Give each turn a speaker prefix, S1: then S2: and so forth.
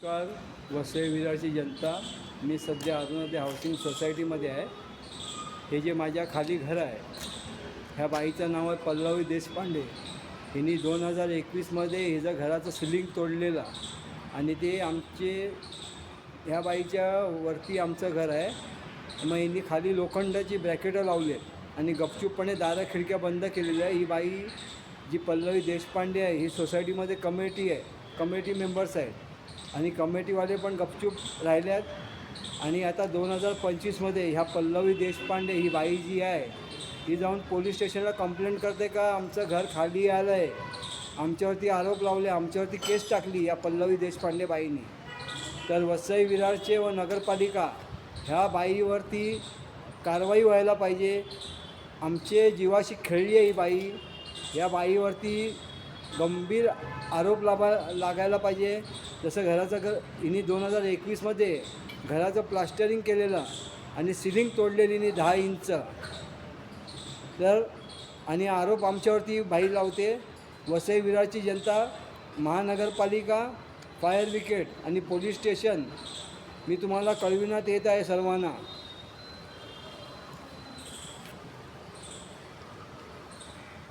S1: नमस्कार वसई विरारची जनता, मी सध्या अरुणोदय हाऊसिंग सोसायटीमध्ये आहे. हे जे माझ्या खाली घर आहे, ह्या बाईचं नाव आहे पल्लवी देशपांडे. हिने 2021मध्ये हिचं घराचं सिलिंग तोडलेलं आणि ते ह्या बाईच्या वरती आमचं घर आहे. मग हिने खाली लोखंडाची ब्रॅकेटं लावली आहेत आणि गपचूपपणे दारं खिडक्या बंद केलेल्या आहे. ही बाई जी पल्लवी देशपांडे आहे, ही सोसायटीमध्ये कमिटी मेंबर्स आहेत आणि कमिटीवाले पण गपचूप राहिल्यात. आणि आता 2025मध्ये ह्या पल्लवी देशपांडे ही बाई जी आहे, ही जाऊन पोलीस स्टेशनला कंप्लेंट करते का आमचं घर खाली आलं आहे, आमच्यावरती आरोप लावले, आमच्यावरती केस टाकली या पल्लवी देशपांडे बाईंनी. तर वसई विरारचे व नगरपालिका ह्या बाईवरती कारवाई व्हायला पाहिजे. आमचे जीवाशी खेळली आहे ही बाई. या बाईवरती गंभीर आरोप लागायला पाहिजे. जसं हिने 2021मध्ये घराचं प्लास्टरिंग केलेलं आणि सिलिंग तोडलेली हिने 10 इंच. आणि आरोप आमच्यावरती बाई लावते. वसई विरारची जनता, महानगरपालिका, फायर ब्रिगेड आणि पोलीस स्टेशन मी तुम्हाला कळविण्यात येत आहे सर्वांना.